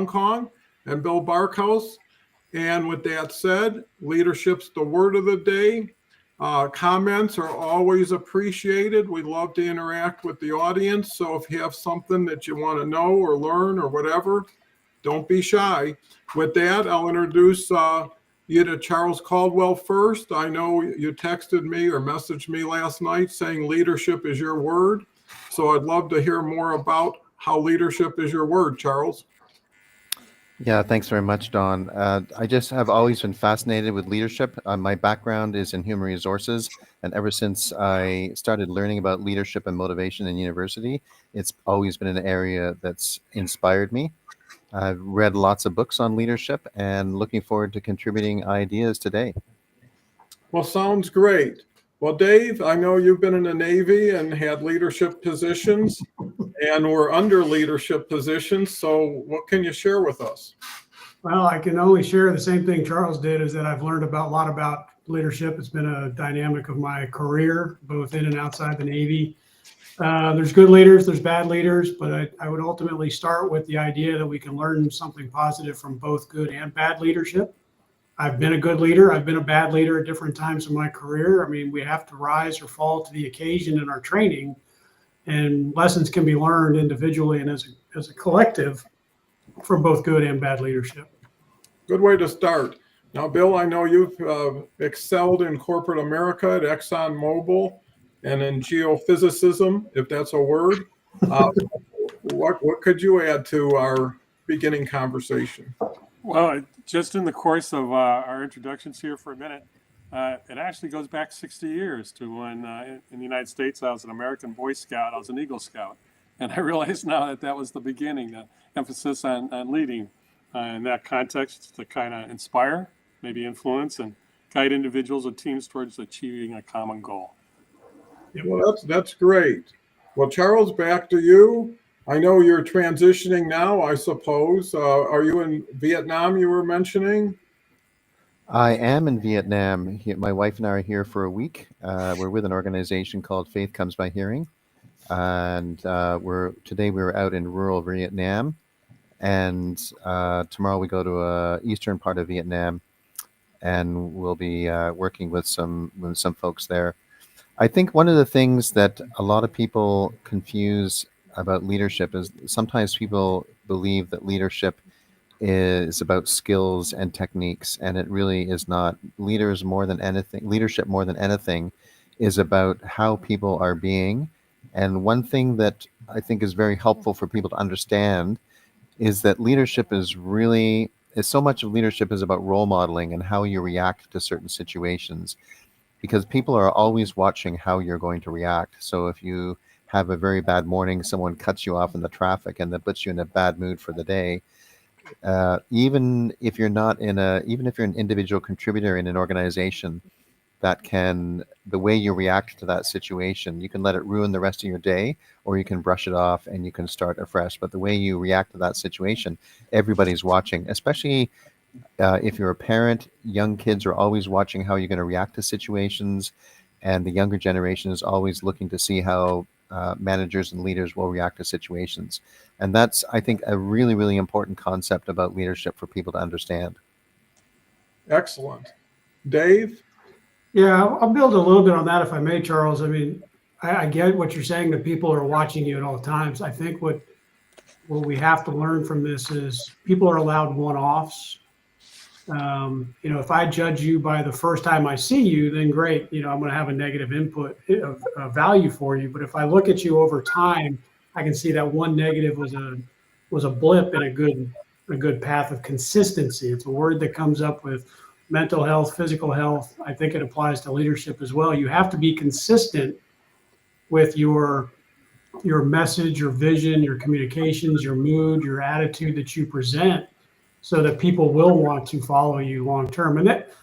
Kong and Bill Barkhouse. And with that said, leadership's the word of the day. Comments are always appreciated. We love to interact with the audience. So if you have something that you want to know or learn or whatever, don't be shy. With that, I'll introduce you to Charles Caldwell first. I know you texted me or messaged me last night saying leadership is your word. So I'd love to hear more about how leadership is your word, Charles. Yeah, thanks very much, Don. I just have always been fascinated with leadership. My background is in human resources, and ever since I started learning about leadership and motivation in university, it's always been an area that's inspired me. I've read lots of books on leadership and looking forward to contributing ideas today. Well, sounds great. Well, Dave, I know you've been in the Navy and had leadership positions and were under leadership positions. So what can you share with us? Well, I can only share the same thing Charles did, is that I've learned a lot about leadership. It's been a dynamic of my career, both in and outside the Navy. There's good leaders, there's bad leaders, but I would ultimately start with the idea that we can learn something positive from both good and bad leadership. I've been a good leader. I've been a bad leader at different times in my career. I mean, we have to rise or fall to the occasion in our training, and lessons can be learned individually and as a collective from both good and bad leadership. Good way to start. Now, Bill, I know you've excelled in corporate America at ExxonMobil and in geophysicism, if that's a word. What could you add to our beginning conversation? Well, just in the course of our introductions here for a minute, it actually goes back 60 years to when in the United States I was an American Boy Scout, I was an Eagle Scout. And I realize now that was the beginning, the emphasis on leading in that context to kind of inspire, maybe influence, and guide individuals or teams towards achieving a common goal. Well, that's great. Well, Charles, back to you. I know you're transitioning now, I suppose. Are you in Vietnam, you were mentioning? I am in Vietnam. My wife and I are here for a week. We're with an organization called Faith Comes by Hearing. And today we were out in rural Vietnam, and tomorrow we go to a eastern part of Vietnam, and we'll be working with some folks there. I think one of the things that a lot of people confuse about leadership is sometimes people believe that leadership is about skills and techniques, and it really is not. Leadership more than anything is about how people are being. And one thing that I think is very helpful for people to understand is that so much of leadership is about role modeling and how you react to certain situations, because people are always watching how you're going to react. So if you have a very bad morning, someone cuts you off in the traffic and that puts you in a bad mood for the day. Even if you're an individual contributor in an organization, the way you react to that situation, you can let it ruin the rest of your day, or you can brush it off and you can start afresh. But the way you react to that situation, everybody's watching, especially if you're a parent. Young kids are always watching how you're going to react to situations, and the younger generation is always looking to see how managers and leaders will react to situations. And that's, I think, a really, really important concept about leadership for people to understand. Excellent. Dave? Yeah, I'll build a little bit on that if I may, Charles. I mean, I get what you're saying, that people are watching you at all times. I think what we have to learn from this is people are allowed one-offs. If I judge you by the first time I see you, then great. I'm going to have a negative input of value for you. But if I look at you over time, I can see that one negative was a blip in a good path of consistency. It's a word that comes up with mental health, physical health. I think it applies to leadership as well. You have to be consistent with your message, your vision, your communications, your mood, your attitude that you present, so that people will want to follow you long term. And that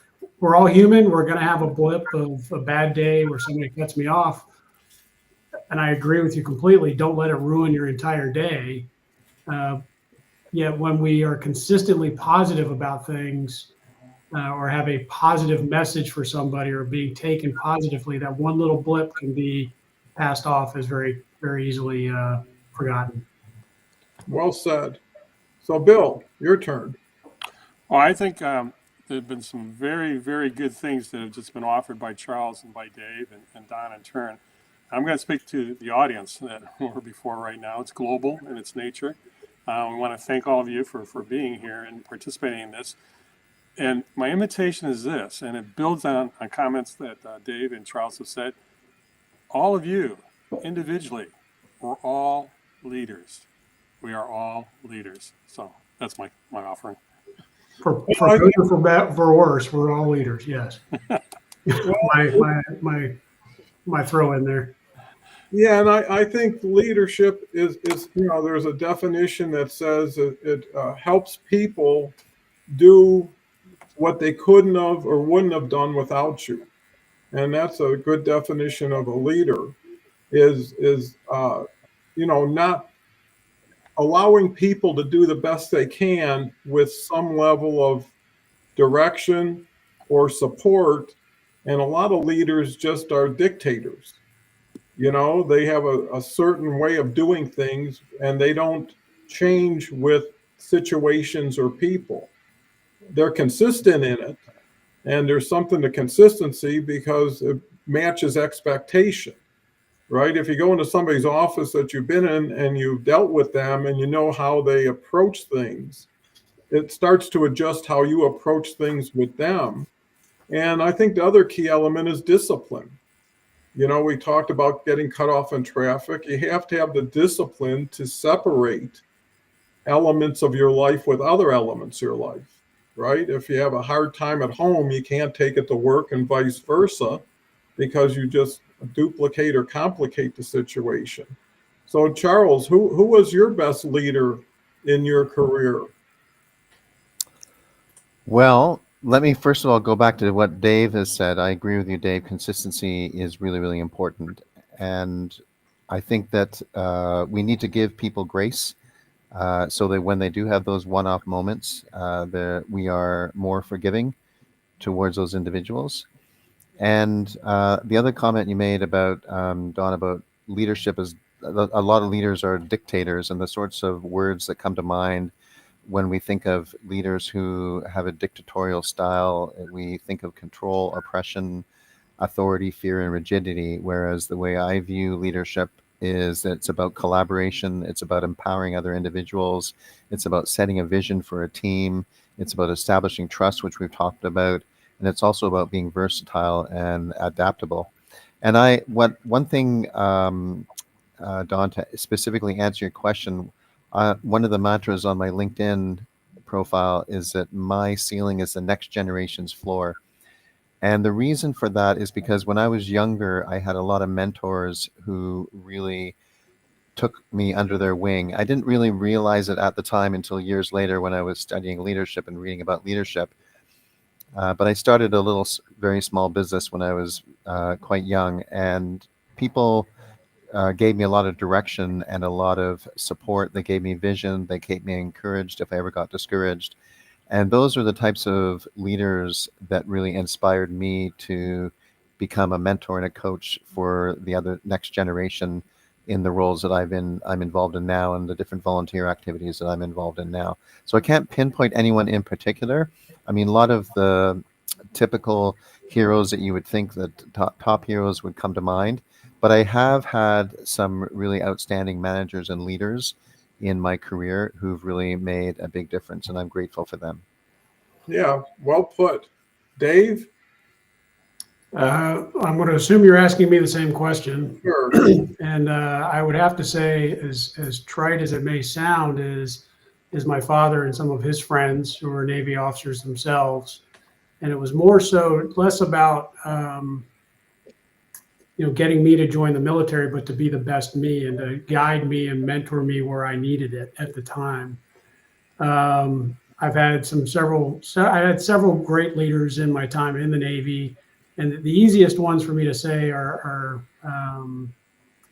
we're all human. We're going to have a blip of a bad day where somebody cuts me off. And I agree with you completely. Don't let it ruin your entire day. Yet when we are consistently positive about things, or have a positive message for somebody, or being taken positively, that one little blip can be passed off as very, very easily forgotten. Well said. So, Bill, your turn. Well, I think there have been some very, very good things that have just been offered by Charles and by Dave and Don in turn. I'm going to speak to the audience that we're before right now. It's global in its nature. We want to thank all of you for being here and participating in this. And my invitation is this, and it builds on comments that Dave and Charles have said. All of you, individually, we're all leaders. We are all leaders. So that's my offering. For good or for bad, for worse, we're all leaders. Yes. my throw in there. Yeah, and I think leadership is there's a definition that says it helps people do what they couldn't have or wouldn't have done without you, and that's a good definition of a leader. Is not allowing people to do the best they can with some level of direction or support, and a lot of leaders just are dictators. They have a certain way of doing things and they don't change with situations or people. They're consistent in it, and there's something to consistency because it matches expectation, right? If you go into somebody's office that you've been in and you've dealt with them and you know how they approach things, it starts to adjust how you approach things with them. And I think the other key element is discipline. We talked about getting cut off in traffic. You have to have the discipline to separate elements of your life with other elements of your life, right? If you have a hard time at home, you can't take it to work and vice versa because you just duplicate or complicate the situation. So, Charles, who was your best leader in your career? Well, let me first of all go back to what Dave has said. I agree with you, Dave. Consistency is really, really important. And I think that we need to give people grace so that when they do have those one-off moments, we are more forgiving towards those individuals. And the other comment you made about, Don, about leadership is a lot of leaders are dictators, and the sorts of words that come to mind when we think of leaders who have a dictatorial style, we think of control, oppression, authority, fear, and rigidity. Whereas the way I view leadership is that it's about collaboration, it's about empowering other individuals, it's about setting a vision for a team, it's about establishing trust, which we've talked about, and it's also about being versatile and adaptable. And one thing, Don, to specifically answer your question, one of the mantras on my LinkedIn profile is that my ceiling is the next generation's floor. And the reason for that is because when I was younger, I had a lot of mentors who really took me under their wing. I didn't really realize it at the time until years later when I was studying leadership and reading about leadership. But I started a little, very small business when I was quite young, and people gave me a lot of direction and a lot of support. They gave me vision. They kept me encouraged if I ever got discouraged. And those are the types of leaders that really inspired me to become a mentor and a coach for the other next generation in the roles that I'm involved in now, and the different volunteer activities that I'm involved in now. So I can't pinpoint anyone in particular. I mean, a lot of the typical heroes that you would think that top heroes would come to mind. But I have had some really outstanding managers and leaders in my career who've really made a big difference, and I'm grateful for them. Yeah, well put. Dave? I'm going to assume you're asking me the same question. Sure. And I would have to say, as trite as it may sound, is my father and some of his friends who were Navy officers themselves. And it was more so, less about getting me to join the military, but to be the best me and to guide me and mentor me where I needed it at the time. I had several great leaders in my time in the Navy, and the easiest ones for me to say are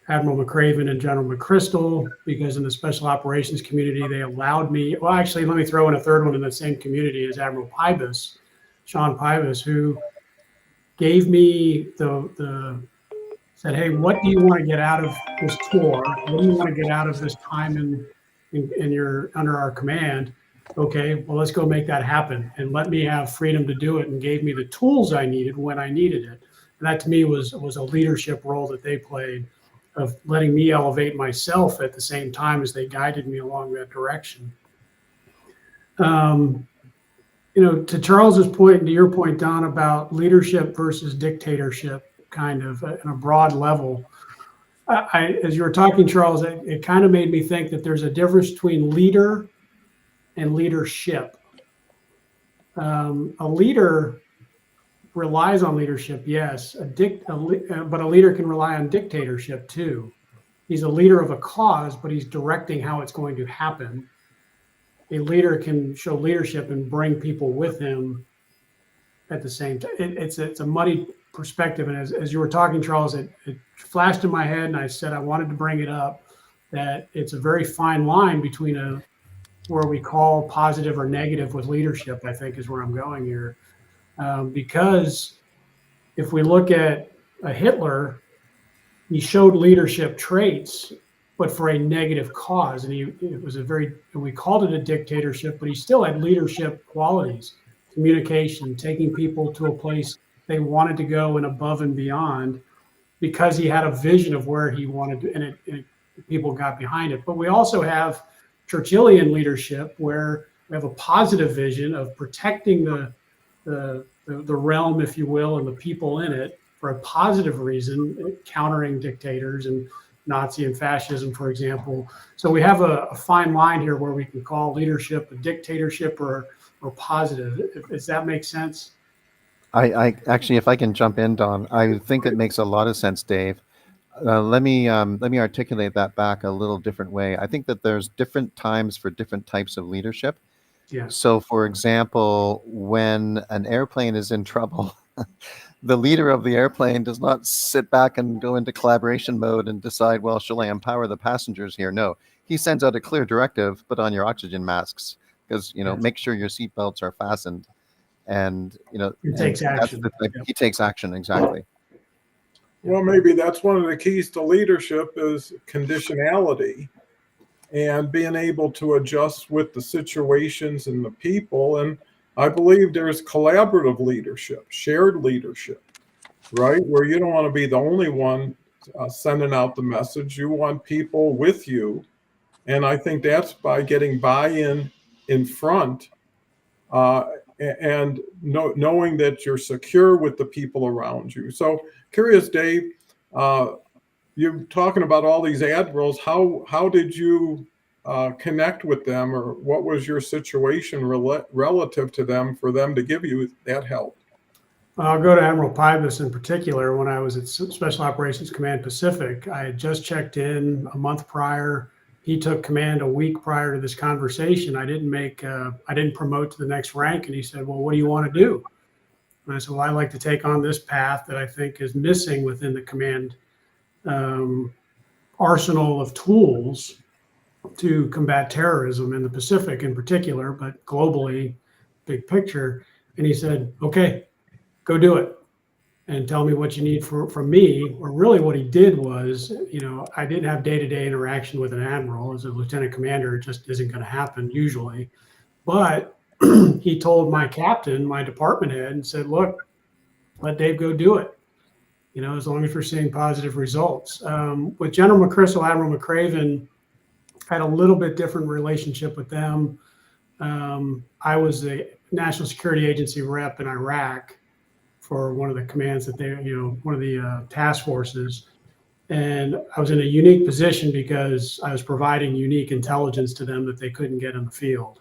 Admiral McCraven and General McChrystal, because in the special operations community, they allowed me, well, actually, let me throw in a third one in the same community as Admiral Pybus, Sean Pybus, who gave me said, hey, what do you want to get out of this tour? What do you want to get out of this time and you're under our command. Okay, well, let's go make that happen and let me have freedom to do it, and gave me the tools I needed when I needed it. And that to me was a leadership role that they played, of letting me elevate myself at the same time as they guided me along that direction. To Charles's point and to your point, Don, about leadership versus dictatorship, kind of at a broad level, as you were talking, Charles, it kind of made me think that there's a difference between leader and leadership. A leader relies on leadership, yes, but a leader can rely on dictatorship too. He's a leader of a cause, but he's directing how it's going to happen. A leader can show leadership and bring people with him at the same time. It's a muddy perspective. And as you were talking, Charles, it flashed in my head, and I said I wanted to bring it up, that it's a very fine line between where we call positive or negative with leadership, I think is where I'm going here. Because if we look at a Hitler, he showed leadership traits, but for a negative cause. And we called it a dictatorship, but he still had leadership qualities, communication, taking people to a place they wanted to go and above and beyond, because he had a vision of where he wanted to, and people got behind it. But we also have Churchillian leadership, where we have a positive vision of protecting the realm, if you will, and the people in it for a positive reason, countering dictators and Nazi and fascism, for example. So we have a fine line here where we can call leadership a dictatorship or positive. Does that make sense? I actually, if I can jump in, Don, I think it makes a lot of sense, Dave. Let me articulate that back a little different way. I think that there's different times for different types of leadership. Yeah. So, for example, when an airplane is in trouble, the leader of the airplane does not sit back and go into collaboration mode and decide, well, shall I empower the passengers here? No, he sends out a clear directive: put on your oxygen masks, because make sure your seatbelts are fastened. And He takes action. He takes action, exactly. Well, maybe that's one of the keys to leadership, is conditionality and being able to adjust with the situations and the people. And I believe there's collaborative leadership, shared leadership, right? Where you don't want to be the only one sending out the message. You want people with you. And I think that's by getting buy-in in front, and knowing that you're secure with the people around you. So curious, Dave, you're talking about all these admirals. How did you connect with them, or what was your situation relative to them for them to give you that help? I'll go to Admiral Pybus in particular. When I was at Special Operations Command Pacific, I had just checked in a month prior. He took command a week prior to this conversation. I didn't promote to the next rank. And he said, well, what do you want to do? And I said, well, I like to take on this path that I think is missing within the command arsenal of tools to combat terrorism in the Pacific in particular, but globally, big picture. And he said, okay, go do it and tell me what you need from me. Or really what he did was, I didn't have day-to-day interaction with an admiral. As a lieutenant commander, it just isn't going to happen usually. But he told my captain, my department head, and said, look, let Dave go do it. As long as we're seeing positive results. With General McChrystal, Admiral McCraven, I had a little bit different relationship with them. I was the National Security Agency rep in Iraq for one of the commands that one of the task forces. And I was in a unique position because I was providing unique intelligence to them that they couldn't get in the field.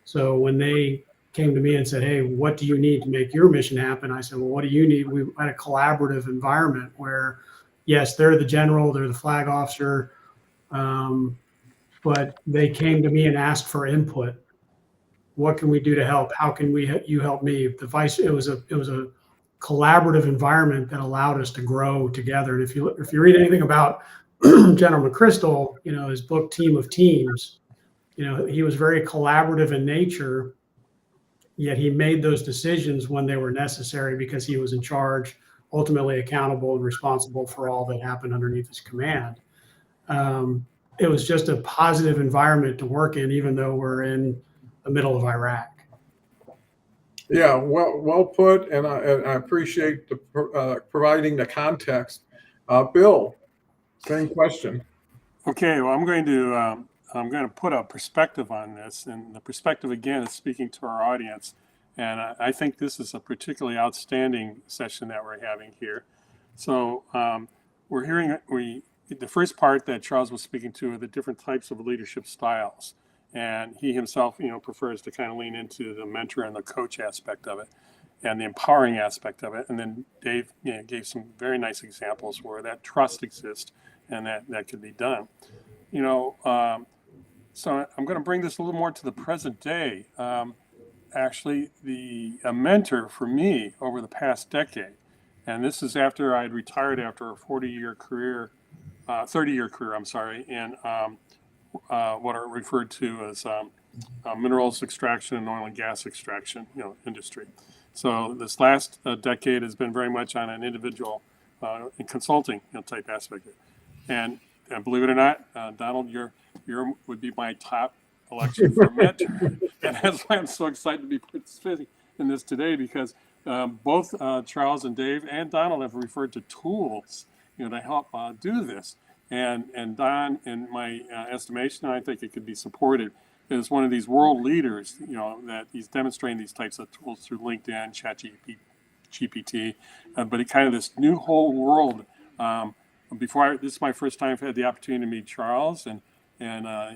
So when they came to me and said, hey, what do you need to make your mission happen? I said, well, what do you need? We had a collaborative environment where, yes, they're the general, they're the flag officer, but they came to me and asked for input. What can we do to help? How can you help me? It was a collaborative environment that allowed us to grow together. And if you read anything about General McChrystal, his book Team of Teams, he was very collaborative in nature, yet he made those decisions when they were necessary because he was in charge, ultimately accountable and responsible for all that happened underneath his command. it was just a positive environment to work in, even though we're in the middle of Iraq. Yeah, well put, and I appreciate providing the context. Bill, same question. Okay, well, I'm going to put a perspective on this, and the perspective again is speaking to our audience, and I think this is a particularly outstanding session that we're having here. So we're hearing the first part that Charles was speaking to are the different types of leadership styles, and he himself, prefers to kind of lean into the mentor and the coach aspect of it, and the empowering aspect of it. And then Dave, gave some very nice examples where that trust exists and that could be done. So I'm going to bring this a little more to the present day. Actually, a mentor for me over the past decade, and this is after I had retired after a 30-year career, I'm sorry, in what are referred to as minerals extraction and oil and gas extraction, industry. So this last decade has been very much on an individual and consulting type aspect. And believe it or not, Donald, your would be my top election for mentor, and that's why I'm so excited to be participating in this today, because both Charles and Dave and Donald have referred to tools, to help do this. And Don, in my estimation, I think it could be supported as one of these world leaders, that he's demonstrating these types of tools through LinkedIn, ChatGPT, but it kind of this new whole world. This is my first time I've had the opportunity to meet Charles, and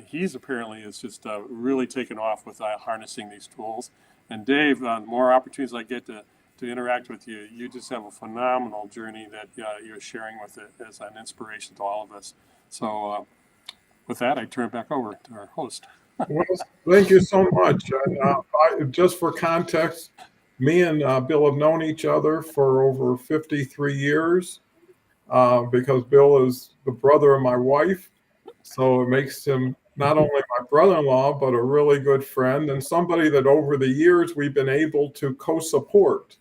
he's apparently is just really taken off with harnessing these tools. And Dave, the more opportunities I get to interact with you, you just have a phenomenal journey that you're sharing with it as an inspiration to all of us. So with that, I turn it back over to our host. Well, thank you so much. Just for context, me and Bill have known each other for over 53 years. Because Bill is the brother of my wife. So it makes him not only my brother-in-law, but a really good friend and somebody that over the years we've been able to co-support,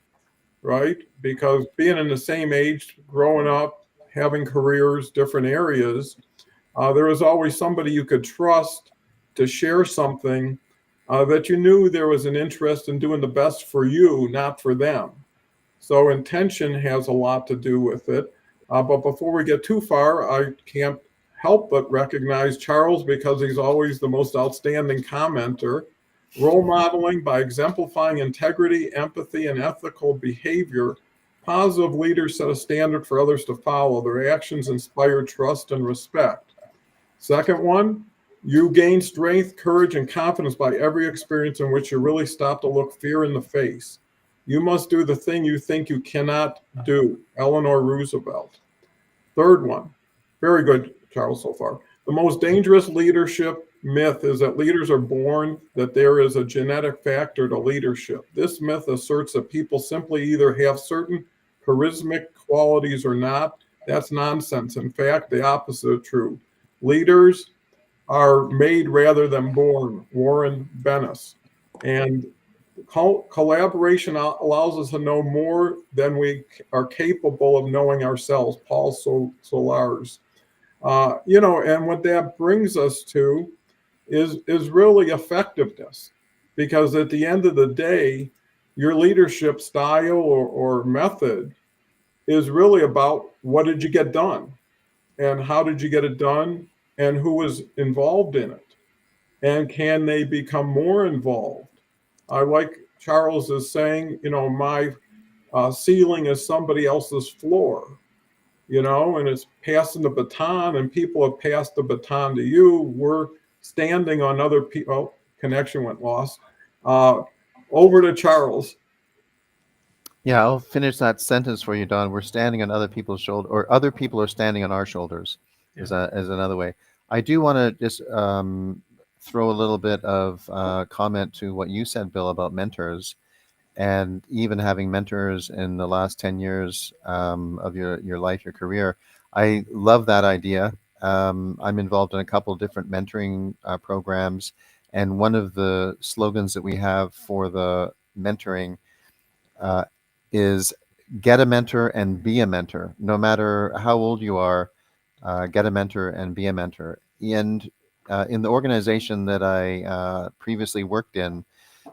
right? Because being in the same age, growing up, having careers, different areas, there was always somebody you could trust to share something that you knew there was an interest in doing the best for you, not for them. So intention has a lot to do with it. But before we get too far, I can't help but recognize Charles because he's always the most outstanding commenter. Role modeling by exemplifying integrity, empathy, and ethical behavior. Positive leaders set a standard for others to follow. Their actions inspire trust and respect. Second one, you gain strength, courage, and confidence by every experience in which you really stop to look fear in the face. You must do the thing you think you cannot do. Eleanor Roosevelt. Third one, very good, Charles, so far. The most dangerous leadership myth is that leaders are born, that there is a genetic factor to leadership. This myth asserts that people simply either have certain charismatic qualities or not. That's nonsense. In fact, the opposite is true. Leaders are made rather than born. Warren Bennis. And collaboration allows us to know more than we are capable of knowing ourselves. Paul Solars. And what that brings us to is really effectiveness, because at the end of the day, your leadership style or method is really about what did you get done, and how did you get it done, and who was involved in it, and can they become more involved. I like Charles is saying, my ceiling is somebody else's floor, and it's passing the baton, and people have passed the baton to you. We're standing on other people. Oh, connection went lost. Over to Charles. Yeah, I'll finish that sentence for you, Don. We're standing on other people's shoulders, or other people are standing on our shoulders, is another way. I do want to just throw a little bit of comment to what you said, Bill, about mentors, and even having mentors in the last 10 years of your life, your career. I love that idea. I'm involved in a couple of different mentoring programs, and one of the slogans that we have for the mentoring is get a mentor and be a mentor. No matter how old you are, get a mentor and be a mentor. and in the organization that I previously worked in,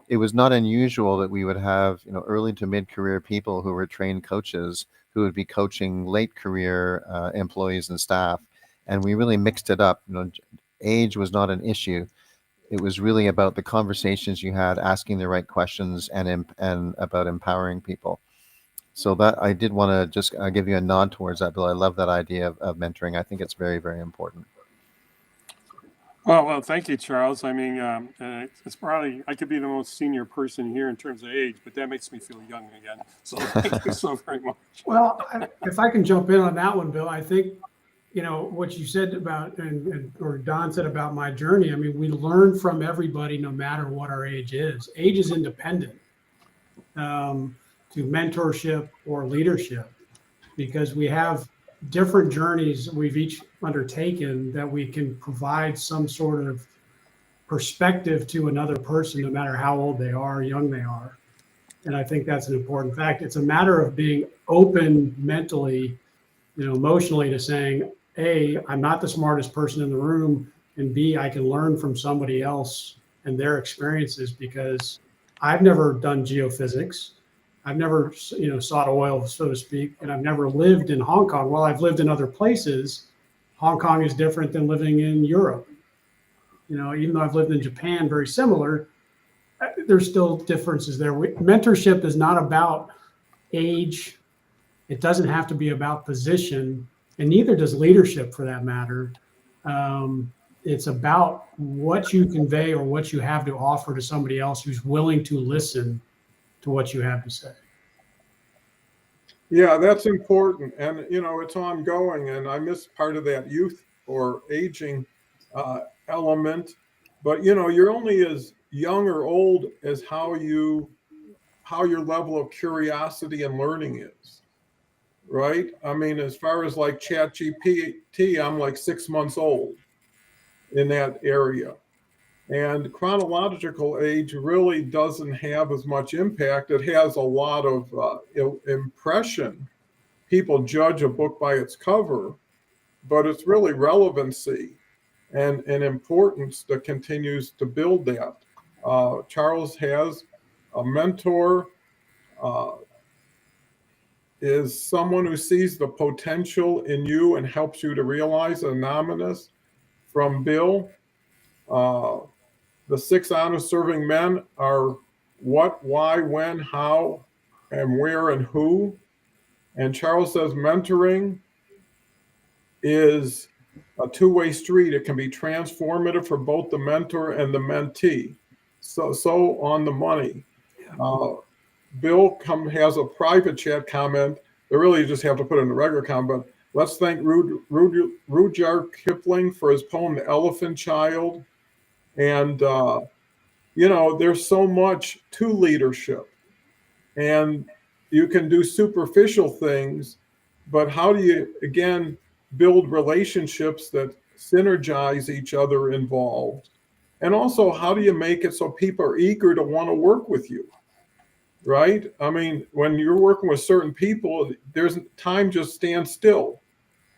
it was not unusual that we would have, early to mid-career people who were trained coaches who would be coaching late career employees and staff. And we really mixed it up. Age was not an issue. It was really about the conversations you had, asking the right questions, and about empowering people. So that I did want to just give you a nod towards that, Bill. I love that idea of mentoring. I think it's very, very important. Well, thank you, Charles. I mean, it's probably, I could be the most senior person here in terms of age, but that makes me feel young again. So thank you so very much. Well, if I can jump in on that one, Bill, I think, what you said about, or Don said about my journey, I mean, we learn from everybody no matter what our age is. Age is independent to mentorship or leadership, because we have different journeys we've each undertaken that we can provide some sort of perspective to another person, no matter how old they are, young they are. And I think that's an important fact. It's a matter of being open mentally, emotionally, to saying, A, I'm not the smartest person in the room, and B, I can learn from somebody else and their experiences, because I've never done geophysics. I've never, sought oil, so to speak, and I've never lived in Hong Kong. While I've lived in other places, Hong Kong is different than living in Europe. Even though I've lived in Japan, very similar, there's still differences there. Mentorship is not about age. It doesn't have to be about position, and neither does leadership, for that matter. It's about what you convey or what you have to offer to somebody else who's willing to listen to what you have to say. Yeah, that's important. And, it's ongoing. And I miss part of that youth or aging element. But, you're only as young or old as how your level of curiosity and learning is. Right? I mean, as far as like ChatGPT, I'm like 6 months old in that area. And chronological age really doesn't have as much impact. It has a lot of impression. People judge a book by its cover, but it's really relevancy and importance that continues to build that. Charles has a mentor, is someone who sees the potential in you and helps you to realize it. Anonymous from Bill. The 6 honest serving men are what, why, when, how, and where, and who. And Charles says mentoring is a two-way street. It can be transformative for both the mentor and the mentee. So on the money. Bill has a private chat comment. They really just have to put in the regular comment. But let's thank Rudyard Kipling for his poem, The Elephant Child. And, there's so much to leadership. And you can do superficial things, but how do you, again, build relationships that synergize each other involved? And also, how do you make it so people are eager to want to work with you? Right? I mean, when you're working with certain people, there's time just stands still.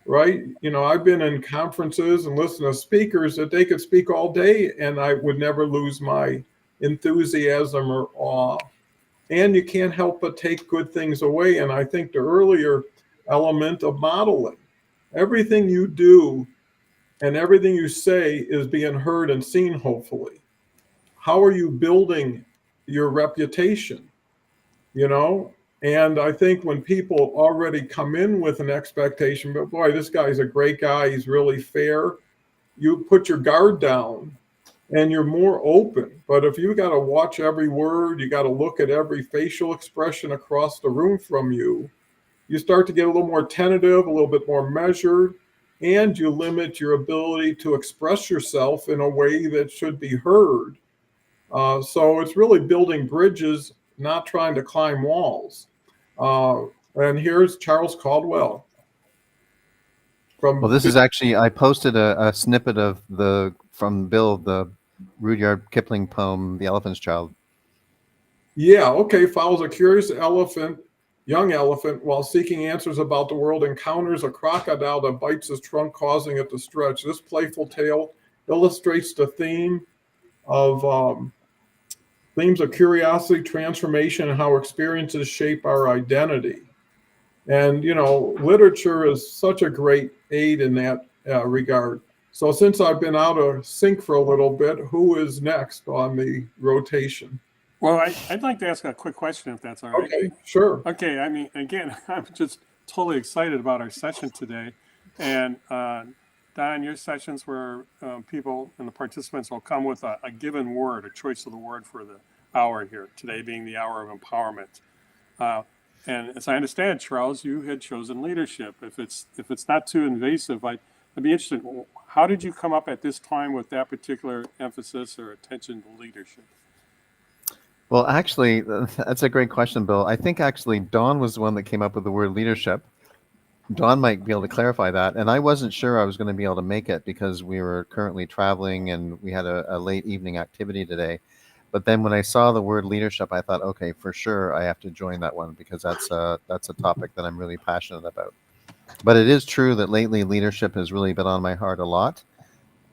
Right? I've been in conferences and listened to speakers that they could speak all day and I would never lose my enthusiasm or awe. And you can't help but take good things away. And I think the earlier element of modeling, everything you do and everything you say is being heard and seen, hopefully. How are you building your reputation? And I think when people already come in with an expectation, but boy, this guy's a great guy, he's really fair, you put your guard down and you're more open. But if you got to watch every word, you got to look at every facial expression across the room from you, you start to get a little more tentative, a little bit more measured, and you limit your ability to express yourself in a way that should be heard. So it's really building bridges, not trying to climb walls. And here's Charles Caldwell. Well, this is actually, I posted a snippet from Bill, the Rudyard Kipling poem, The Elephant's Child. Yeah, okay. Follows a curious elephant young elephant, while seeking answers about the world, encounters a crocodile that bites his trunk, causing it to stretch. This playful tale illustrates the themes of curiosity, transformation, and how experiences shape our identity. And, literature is such a great aid in that regard. So since I've been out of sync for a little bit, who is next on the rotation? Well, I'd like to ask a quick question, if that's all right. Okay, sure. Okay, I mean, again, I'm just totally excited about our session today. And Don, your sessions where people and the participants will come with a given word, a choice of the word for the hour here, today being the hour of empowerment. And as I understand, Charles, you had chosen leadership. If it's not too invasive, I'd be interested. How did you come up at this time with that particular emphasis or attention to leadership? Well, actually, that's a great question, Bill. I think actually Dawn was the one that came up with the word leadership. Dawn might be able to clarify that. And I wasn't sure I was going to be able to make it because we were currently traveling and we had a late evening activity today. But then when I saw the word leadership, I thought, okay, for sure I have to join that one because that's a topic that I'm really passionate about. But it is true that lately leadership has really been on my heart a lot.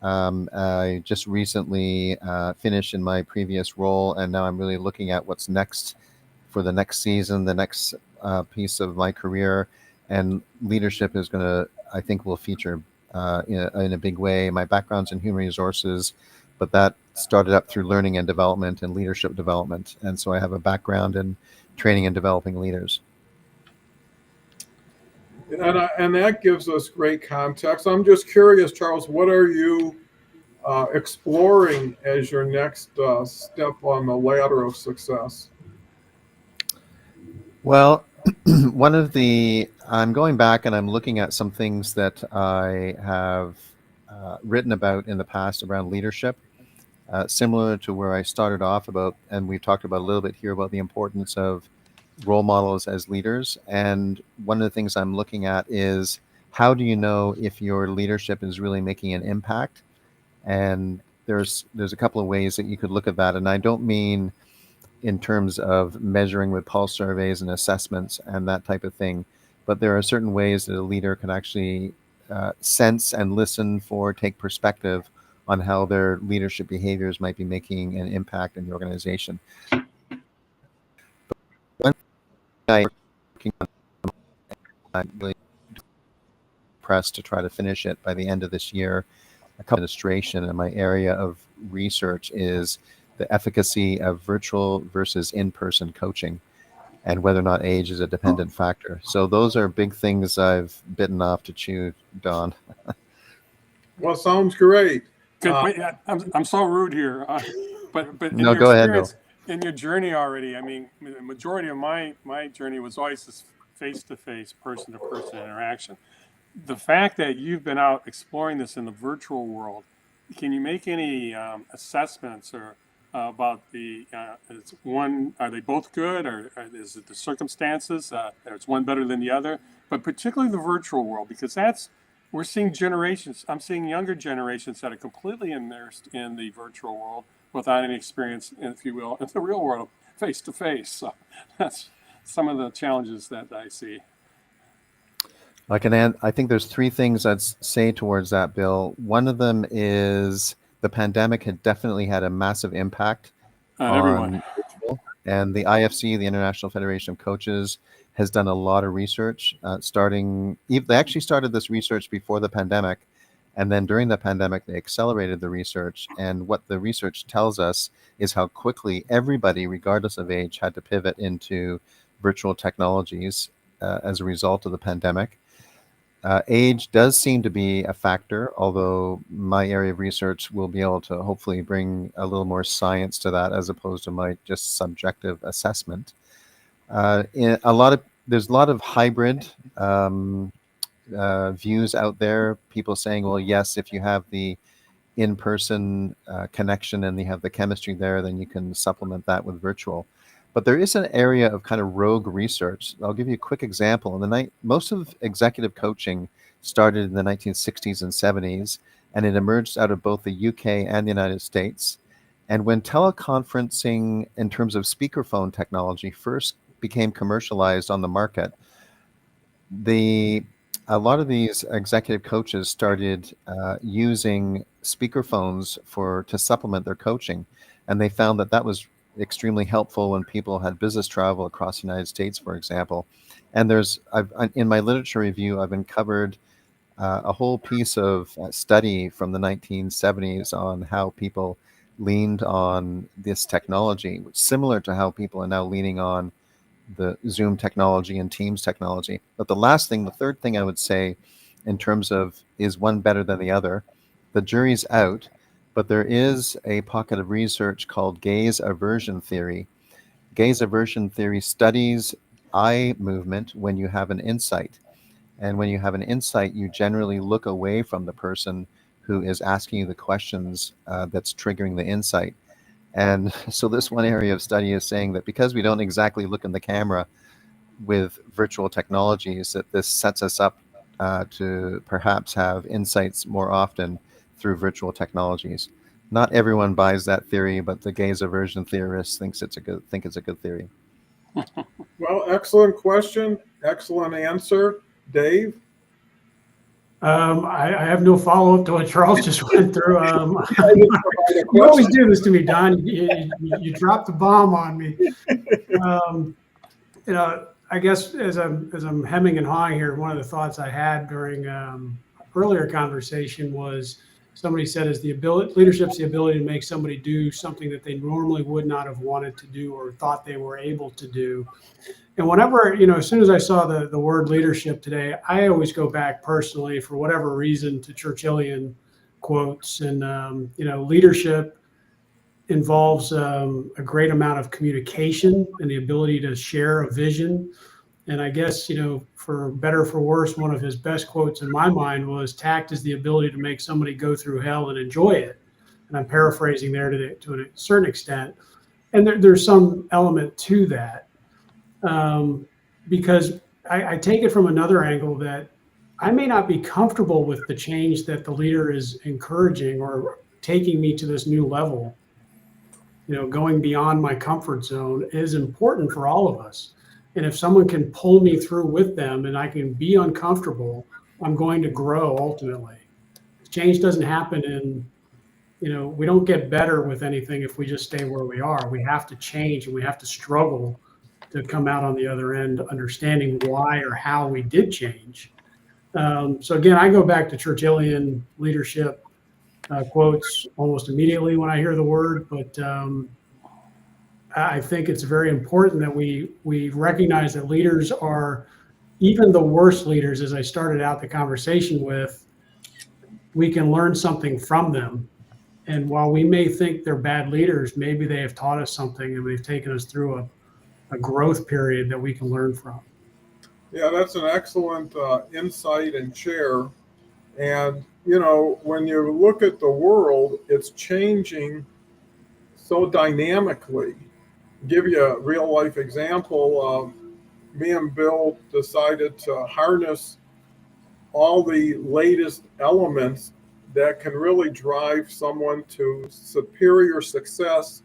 I just recently finished in my previous role, and now I'm really looking at what's next for the next season, the next piece of my career. And leadership is going to, I think, will feature in a big way. My background's in human resources, but that started up through learning and development and leadership development. And so I have a background in training and developing leaders. And that gives us great context. I'm just curious, Charles, what are you exploring as your next step on the ladder of success? Well, I'm going back and I'm looking at some things that I have written about in the past around leadership, similar to where I started off about, and we've talked about a little bit here about the importance of role models as leaders. And one of the things I'm looking at is how do you know if your leadership is really making an impact? And there's a couple of ways that you could look at that. And I don't mean in terms of measuring with pulse surveys and assessments and that type of thing, but there are certain ways that a leader can actually sense and listen for, take perspective on how their leadership behaviors might be making an impact in the organization. I'm really pressed to try to finish it by the end of this year. Administration and my area of research is the efficacy of virtual versus in-person coaching and whether or not age is a dependent factor. So those are big things I've bitten off to chew, Don. Well, sounds great. I'm so rude here, but in No, your go ahead, Bill. in your journey already, I mean, the majority of my journey was always this face-to-face, person-to-person interaction. The fact that you've been out exploring this in the virtual world, can you make any assessments or about are they both good, or is it the circumstances? Is one better than the other? But particularly the virtual world, because we're seeing generations. I'm seeing younger generations that are completely immersed in the virtual world without any experience, if you will, in the real world, face to face. So that's some of the challenges that I see. I think there's three things I'd say towards that, Bill. One of them is the pandemic had definitely had a massive impact on everyone. Virtual. And the IFC, the International Federation of Coaches, has done a lot of research. They actually started this research before the pandemic, and then during the pandemic, they accelerated the research. And what the research tells us is how quickly everybody, regardless of age, had to pivot into virtual technologies as a result of the pandemic. Age does seem to be a factor, although my area of research will be able to hopefully bring a little more science to that as opposed to my just subjective assessment. There's a lot of hybrid views out there. People saying, well, yes, if you have the in-person connection and you have the chemistry there, then you can supplement that with virtual. But there is an area of kind of rogue research. I'll give you a quick example. Most of executive coaching started in the 1960s and 70s, and it emerged out of both the UK and the United States. And when teleconferencing in terms of speakerphone technology first became commercialized on the market, a lot of these executive coaches started using speakerphones to supplement their coaching, and they found that was extremely helpful when people had business travel across the United States, for example. And in my literature review, I've uncovered a whole piece of study from the 1970s on how people leaned on this technology, similar to how people are now leaning on the Zoom technology and Teams technology. But the third thing I would say in terms of is one better than the other, the jury's out, but there is a pocket of research called gaze aversion theory. Gaze aversion theory studies eye movement when you have an insight. And when you have an insight, you generally look away from the person who is asking you the questions that's triggering the insight. And so this one area of study is saying that because we don't exactly look in the camera with virtual technologies, that this sets us up to perhaps have insights more often through virtual technologies. Not everyone buys that theory, but the gaze aversion theorists think it's a good theory. Well, excellent question. Excellent answer. Dave? I have no follow-up to what Charles just went through. You always do this to me, Don. You drop the bomb on me. I guess as I'm hemming and hawing here, one of the thoughts I had during earlier conversation was somebody said leadership's the ability to make somebody do something that they normally would not have wanted to do or thought they were able to do. And whenever, as soon as I saw the word leadership today, I always go back personally, for whatever reason, to Churchillian quotes. And, leadership involves a great amount of communication and the ability to share a vision. And I guess, for better or for worse, one of his best quotes in my mind was, tact is the ability to make somebody go through hell and enjoy it. And I'm paraphrasing there to a certain extent. And there's some element to that. Because I take it from another angle that I may not be comfortable with the change that the leader is encouraging or taking me to this new level. Going beyond my comfort zone is important for all of us. And if someone can pull me through with them and I can be uncomfortable, I'm going to grow ultimately. Change doesn't happen we don't get better with anything if we just stay where we are. We have to change, and we have to struggle to come out on the other end, understanding why or how we did change. So again, I go back to Churchillian leadership quotes almost immediately when I hear the word, but I think it's very important that we recognize that leaders are, even the worst leaders, as I started out the conversation with, we can learn something from them. And while we may think they're bad leaders, maybe they have taught us something and they've taken us through a growth period that we can learn from. Yeah, that's an excellent insight and share. And, when you look at the world, it's changing so dynamically. Give you a real life example. Me and Bill decided to harness all the latest elements that can really drive someone to superior success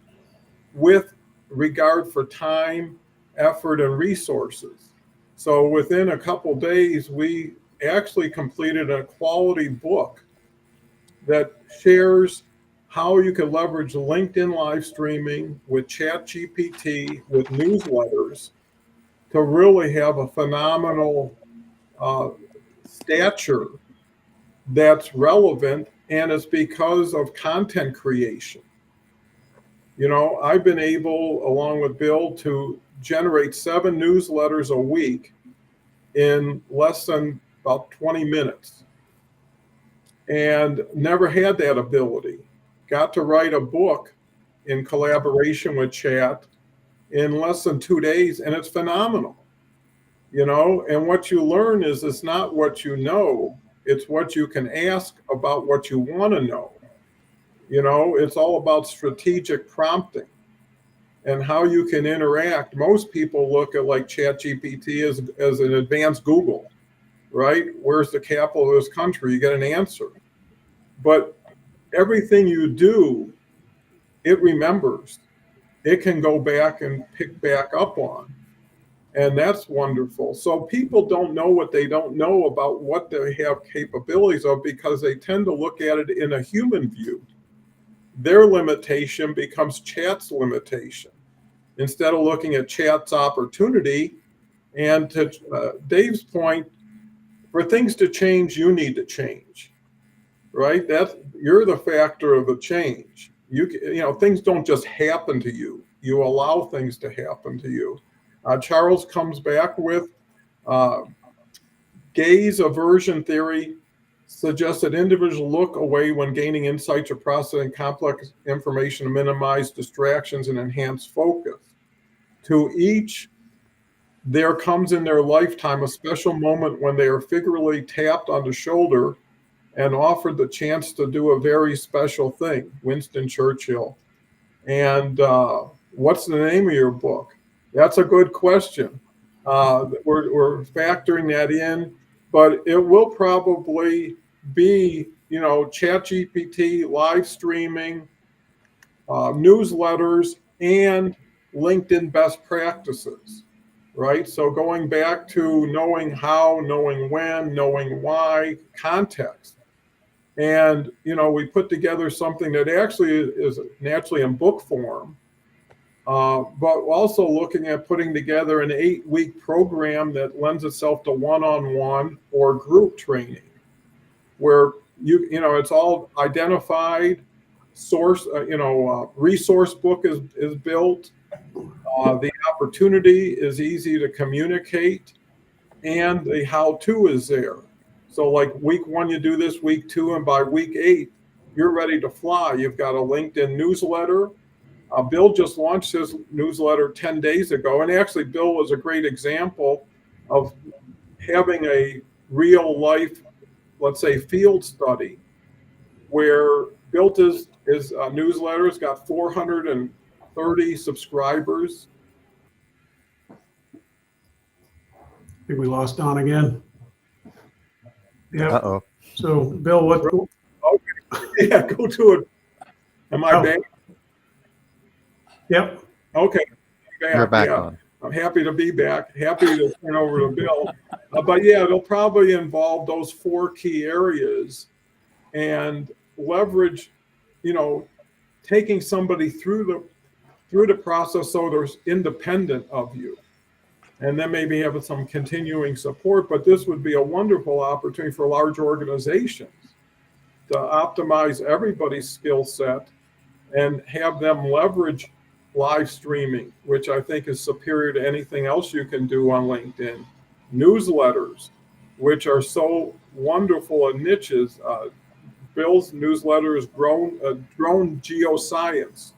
with regard for time, effort, and resources. So within a couple days, we actually completed a quality book that shares how you can leverage LinkedIn live streaming with ChatGPT, with newsletters, to really have a phenomenal stature that's relevant, and it's because of content creation. I've been able, along with Bill, to generate 7 newsletters a week in less than about 20 minutes, and never had that ability. Got to write a book in collaboration with Chat in less than 2 days, and it's phenomenal. And what you learn is it's not what you know, it's what you can ask about what you want to know. It's all about strategic prompting and how you can interact. Most people look at like ChatGPT as an advanced Google, right? Where's the capital of this country? You get an answer. But everything you do, it remembers. It can go back and pick back up on. And that's wonderful. So people don't know what they don't know about what they have capabilities of because they tend to look at it in a human view. Their limitation becomes chat's limitation instead of looking at chat's opportunity. And to Dave's point, for things to change, you need to change, right? You're the factor of the change. Things don't just happen to you. You allow things to happen to you. Charles comes back with gaze aversion theory suggests that individuals look away when gaining insights or processing complex information to minimize distractions and enhance focus. To each, there comes in their lifetime a special moment when they are figuratively tapped on the shoulder and offered the chance to do a very special thing. Winston Churchill. And what's the name of your book? That's a good question. We're factoring that in, but it will probably be, ChatGPT, live streaming, newsletters, and LinkedIn best practices, right? So going back to knowing how, knowing when, knowing why, context. And, we put together something that actually is naturally in book form, but also looking at putting together an 8-week program that lends itself to one-on-one or group training, where it's all identified, resource book is built, the opportunity is easy to communicate, and the how-to is there. So like week 1, you do this, week 2, and by week 8, you're ready to fly. You've got a LinkedIn newsletter. Bill just launched his newsletter 10 days ago. And actually, Bill was a great example of having a real life, let's say, field study where built his newsletter. It's got 430 subscribers. I think we lost Don again. Yeah. Uh-oh. So, Bill, what? Okay. Yeah, go to it. Am I back? Yep. Okay. You're back yeah. on. I'm happy to be back. Happy to turn over to Bill. But yeah, it'll probably involve those 4 key areas and leverage, taking somebody through the process so they're independent of you. And then maybe having some continuing support. But this would be a wonderful opportunity for large organizations to optimize everybody's skill set and have them leverage live streaming, which I think is superior to anything else you can do on LinkedIn. Newsletters, which are so wonderful in niches. Bill's newsletter is drone geoscience.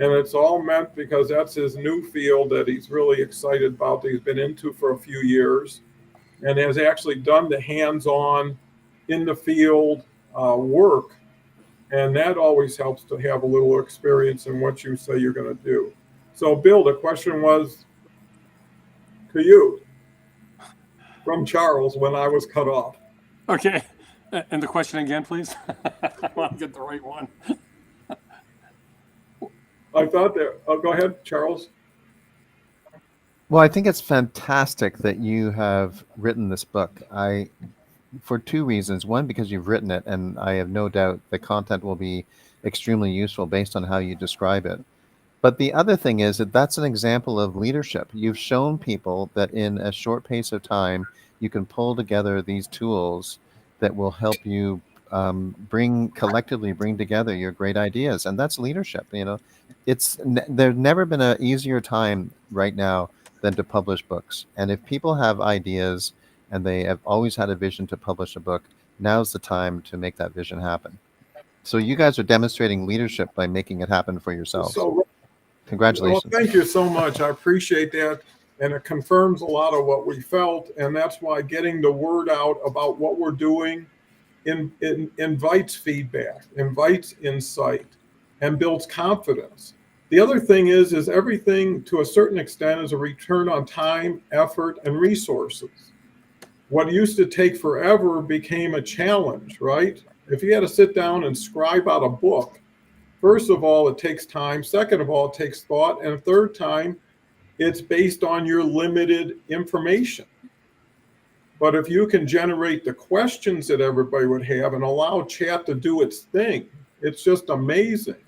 And it's all meant because that's his new field that he's really excited about, that he's been into for a few years and has actually done the hands-on in the field work. And that always helps to have a little experience in what you say you're going to do. So, Bill, the question was to you from Charles when I was cut off. Okay. And the question again, please. I want to get the right one. I thought that. Oh, go ahead, Charles. Well, I think it's fantastic that you have written this book. For 2 reasons. One, because you've written it, and I have no doubt the content will be extremely useful based on how you describe it. But the other thing is that that's an example of leadership. You've shown people that in a short pace of time, you can pull together these tools that will help you collectively bring together your great ideas. And that's leadership. There's never been an easier time right now than to publish books. And if people have ideas and they have always had a vision to publish a book, now's the time to make that vision happen. So you guys are demonstrating leadership by making it happen for yourselves. So, congratulations. Well, thank you so much. I appreciate that. And it confirms a lot of what we felt. And that's why getting the word out about what we're doing invites feedback, invites insight, and builds confidence. The other thing is everything to a certain extent is a return on time, effort, and resources. What used to take forever became a challenge, right? If you had to sit down and scribe out a book, first of all, it takes time. Second of all, it takes thought. And third time, it's based on your limited information. But if you can generate the questions that everybody would have and allow chat to do its thing, it's just amazing.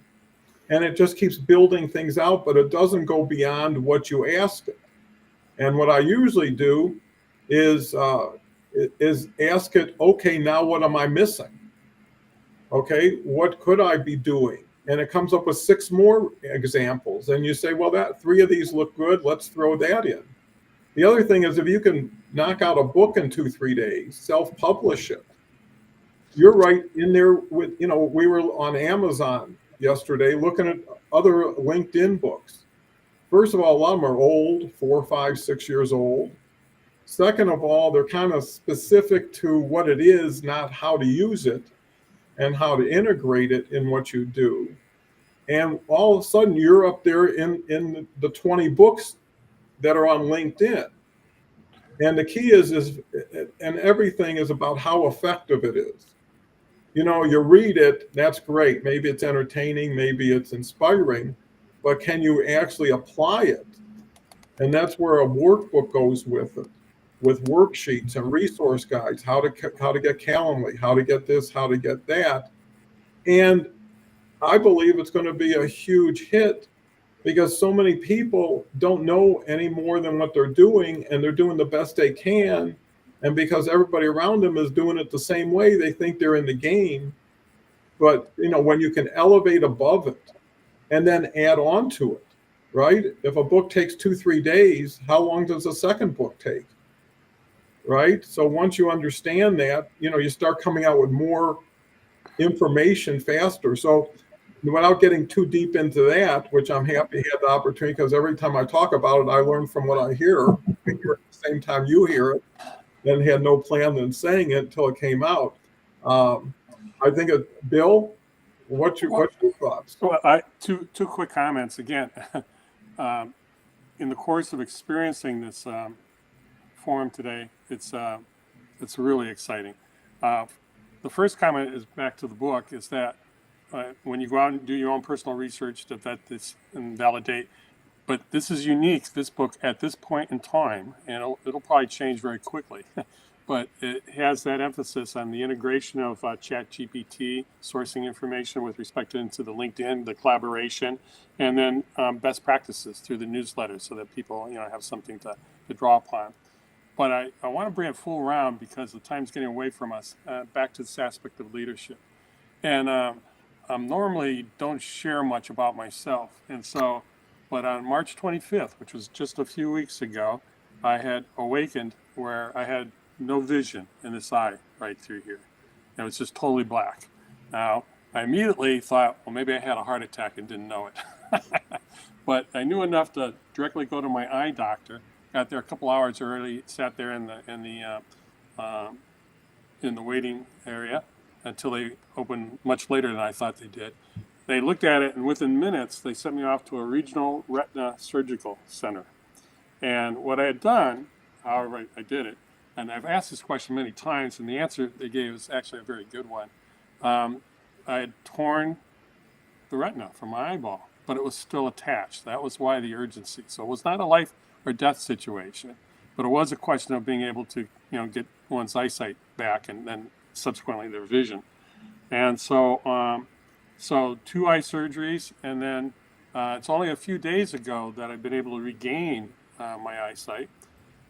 And it just keeps building things out, but it doesn't go beyond what you ask it. And what I usually do is ask it, okay, now what am I missing? Okay, what could I be doing? And it comes up with 6 more examples. And you say, well, that 3 of these look good. Let's throw that in. The other thing is if you can knock out a book in 2-3 days, self-publish it. You're right in there with, we were on Amazon yesterday looking at other LinkedIn books. First of all, a lot of them are old, 4, 5, 6 years old. Second of all, they're kind of specific to what it is, not how to use it and how to integrate it in what you do. And all of a sudden you're up there in the 20 books that are on LinkedIn. And the key is and everything is about how effective it is. You read it, that's great. Maybe it's entertaining, maybe it's inspiring, but can you actually apply it? And that's where a workbook goes with it, with worksheets and resource guides, how to get Calendly, how to get this, how to get that. And I believe it's going to be a huge hit because so many people don't know any more than what they're doing, and they're doing the best they can. And because everybody around them is doing it the same way, they think they're in the game. But, when you can elevate above it and then add on to it, right? If a book takes 2-3 days, how long does a second book take? Right? So once you understand that, you start coming out with more information faster. So without getting too deep into that, which I'm happy to have the opportunity, because every time I talk about it, I learn from what I hear. I hear it at the same time you hear it, and had no plan in saying it until it came out. I think, Bill, what's your thoughts? Well, two quick comments. Again, in the course of experiencing this forum today, it's really exciting. The first comment is back to the book, is that when you go out and do your own personal research to vet this and validate, but this is unique, this book, at this point in time, and it'll probably change very quickly, but it has that emphasis on the integration of ChatGPT, sourcing information with respect to the LinkedIn, the collaboration, and then best practices through the newsletter so that people have something to draw upon. But I want to bring it full round because the time's getting away from us, back to this aspect of leadership. And normally don't share much about myself. And so, but on March 25th, which was just a few weeks ago, I had awakened where I had no vision in this eye right through here. It was just totally black. Now, I immediately thought, well, maybe I had a heart attack and didn't know it. But I knew enough to directly go to my eye doctor. Got there a couple hours early, sat there in the waiting area until they opened much later than I thought they did. They looked at it, and within minutes, they sent me off to a regional retina surgical center. And what I had done, however I did it, and I've asked this question many times, and the answer they gave is actually a very good one. I had torn the retina from my eyeball, but it was still attached. That was why the urgency. So it was not a life or death situation, but it was a question of being able to, get one's eyesight back and then subsequently their vision. And so, 2 eye surgeries, and then it's only a few days ago that I've been able to regain my eyesight.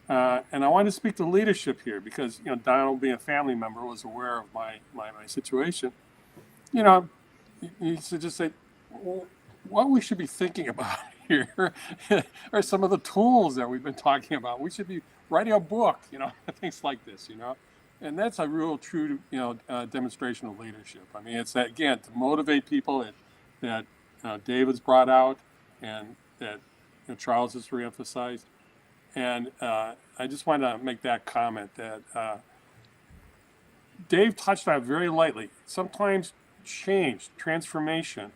And I wanted to speak to leadership here because, Donald, being a family member, was aware of my situation. You should just say, well, what we should be thinking about here are some of the tools that we've been talking about. We should be writing a book, things like this, and that's a real true, demonstration of leadership. I mean, it's that, again, to motivate people that David's brought out and that Charles has reemphasized. And I just want to make that comment that Dave touched on it very lightly. Sometimes change, transformation,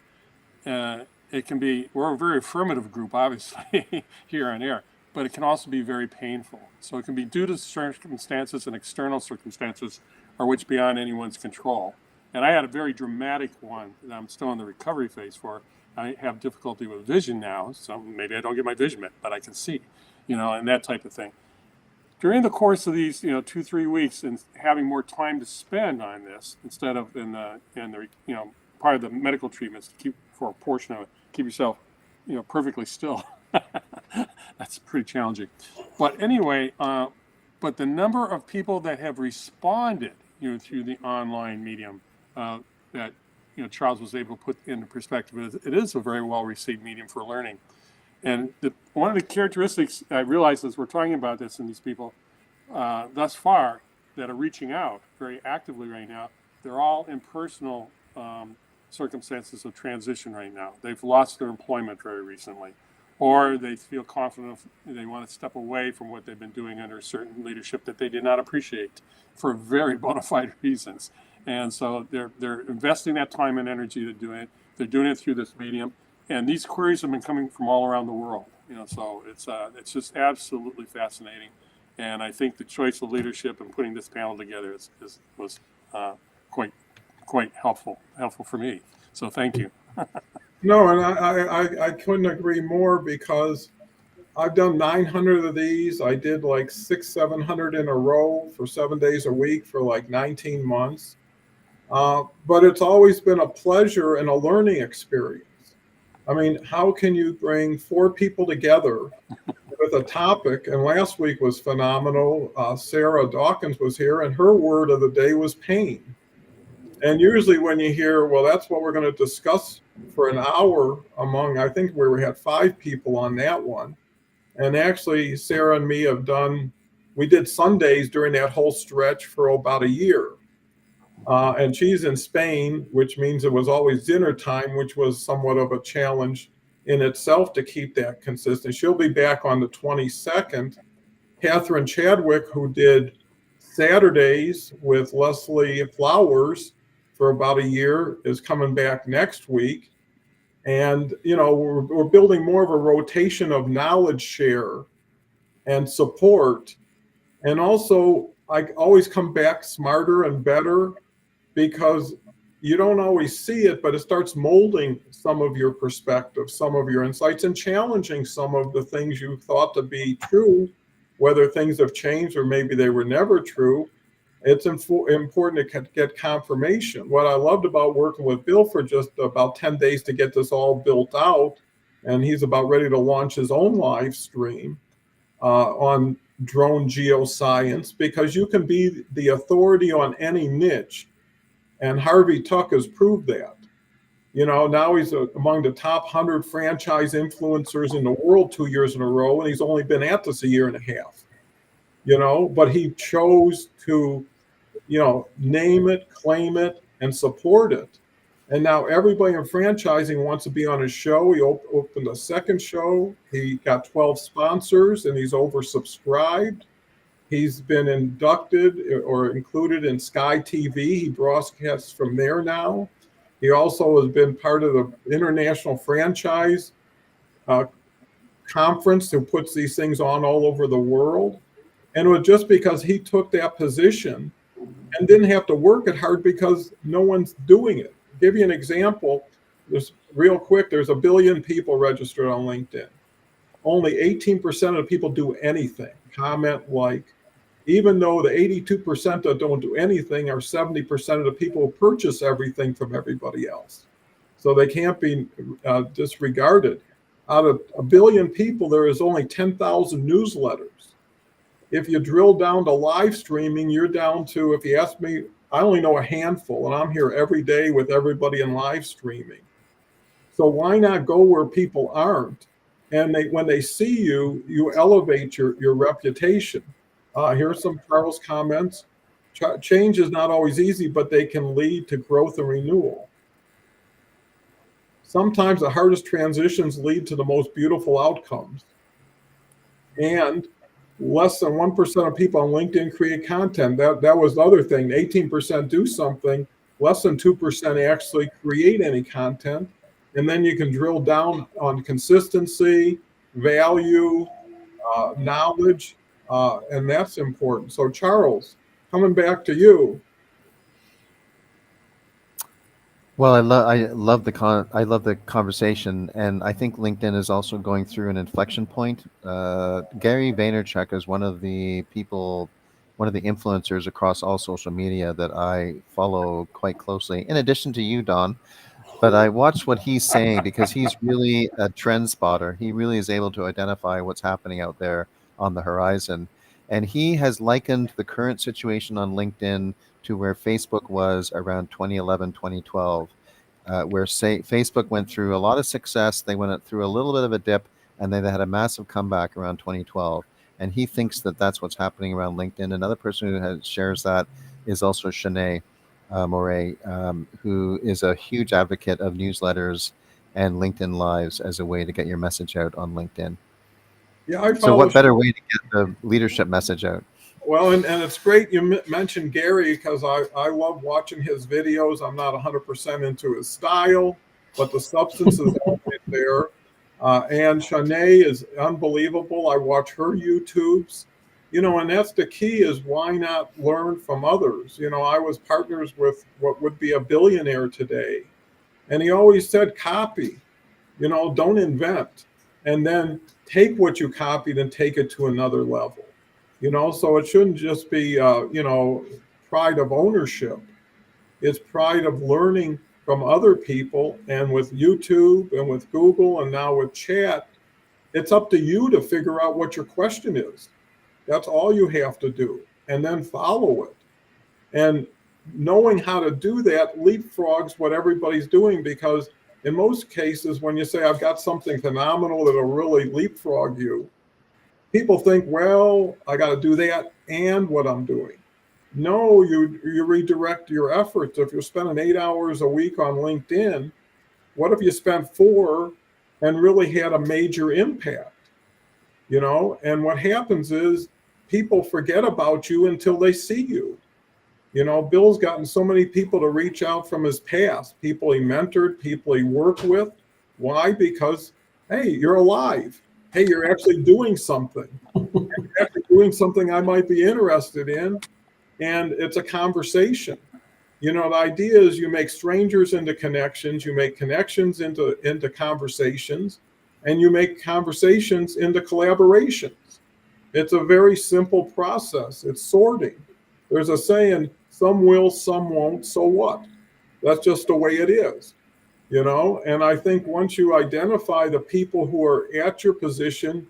it can be, we're a very affirmative group, obviously, here on air, but it can also be very painful. So it can be due to circumstances and external circumstances are which beyond anyone's control. And I had a very dramatic one that I'm still in the recovery phase for, I have difficulty with vision now, so maybe I don't get my vision met, but I can see, and that type of thing. During the course of these, 2-3 weeks, and having more time to spend on this instead of in the part of the medical treatments to keep for a portion of it, keep yourself, perfectly still. That's pretty challenging. But anyway, but the number of people that have responded, through the online medium that Charles was able to put into perspective, it is a very well received medium for learning. And one of the characteristics I realized as we're talking about this and these people thus far that are reaching out very actively right now, they're all in personal circumstances of transition right now. They've lost their employment very recently, or they feel confident they want to step away from what they've been doing under certain leadership that they did not appreciate for very bona fide reasons. And so they're investing that time and energy to do it. They're doing it through this medium. And these queries have been coming from all around the world, so it's just absolutely fascinating. And I think the choice of leadership and putting this panel together was quite helpful for me. So thank you. No, and I couldn't agree more, because I've done 900 of these. I did like 700 in a row for 7 days a week for like 19 months. But it's always been a pleasure and a learning experience. I mean, how can you bring 4 people together with a topic? And last week was phenomenal. Sarah Dawkins was here, and her word of the day was pain. And usually when you hear, well, that's what we're going to discuss for an hour I think we had 5 people on that one. And actually, Sarah and me we did Sundays during that whole stretch for about a year. And she's in Spain, which means it was always dinner time, which was somewhat of a challenge in itself to keep that consistent. She'll be back on the 22nd. Catherine Chadwick, who did Saturdays with Leslie Flowers for about a year, is coming back next week. And, we're building more of a rotation of knowledge share and support. And also, I always come back smarter and better, because you don't always see it, but it starts molding some of your perspective, some of your insights, and challenging some of the things you thought to be true, whether things have changed or maybe they were never true. It's important to get confirmation. What I loved about working with Bill for just about 10 days to get this all built out, and he's about ready to launch his own live stream on drone geoscience, because you can be the authority on any niche. And Harvey Tuck has proved that. Now he's among the top 100 franchise influencers in the world 2 years in a row, and he's only been at this a year and a half. But he chose to, name it, claim it, and support it. And now everybody in franchising wants to be on his show. He opened a second show. He got 12 sponsors, and he's oversubscribed. He's been inducted or included in Sky TV. He broadcasts from there now. He also has been part of the International Franchise Conference, who puts these things on all over the world. And it was just because he took that position and didn't have to work it hard, because no one's doing it. I'll give you an example. Real quick, there's 1 billion people registered on LinkedIn. Only 18% of the people do anything, comment, like. Even though the 82% that don't do anything are 70% of the people who purchase everything from everybody else. So they can't be disregarded. Out of 1 billion people, there is only 10,000 newsletters. If you drill down to live streaming, you're down to, if you ask me, I only know a handful, and I'm here every day with everybody in live streaming. So why not go where people aren't? And when they see you, you elevate your reputation. Here's some Charles comments. Change is not always easy, but they can lead to growth and renewal. Sometimes the hardest transitions lead to the most beautiful outcomes. And less than 1% of people on LinkedIn create content. That was the other thing. 18% do something. Less than 2% actually create any content. And then you can drill down on consistency, value, knowledge, and that's important. So Charles, coming back to you. Well, I love the conversation, and I think LinkedIn is also going through an inflection point. Gary Vaynerchuk is one of the influencers across all social media that I follow quite closely. In addition to you, Don, but I watch what he's saying because he's really a trend spotter. He really is able to identify what's happening out there on the horizon. And he has likened the current situation on LinkedIn to where Facebook was around 2011, 2012, where Facebook went through a lot of success. They went through a little bit of a dip, and then they had a massive comeback around 2012. And he thinks that that's what's happening around LinkedIn. Another person who shares that is also Shanae Moret, who is a huge advocate of newsletters and LinkedIn Lives as a way to get your message out on LinkedIn. Yeah, I So, follow. what better way to get the leadership message out? Well, and it's great you mentioned Gary because I love watching his videos. I'm not 100% into his style, but the substance is always there. And Shanae is unbelievable. I watch her YouTubes, and that's the key is why not learn from others? I was partners with what would be a billionaire today, and he always said, copy, don't invent, and then take what you copied and take it to another level. So it shouldn't just be pride of ownership. It's pride of learning from other people. And with YouTube and with Google and now with chat, it's up to you to figure out what your question is. That's all you have to do, and then follow it. And knowing how to do that leapfrogs what everybody's doing, because in most cases, when you say, I've got something phenomenal that'll really leapfrog you, people think, well, I got to do that and what I'm doing. No, you redirect your efforts. If you're spending 8 hours a week on LinkedIn, what if you spent 4 and really had a major impact? And what happens is people forget about you until they see you. Bill's gotten so many people to reach out from his past, people he mentored, people he worked with. Why? Because, hey, you're alive. Hey, you're actually doing something. You're actually doing something I might be interested in. And it's a conversation. The idea is you make strangers into connections, you make connections into conversations, and you make conversations into collaborations. It's a very simple process. It's sorting. There's a saying, some will, some won't, so what? That's just the way it is, And I think once you identify the people who are at your position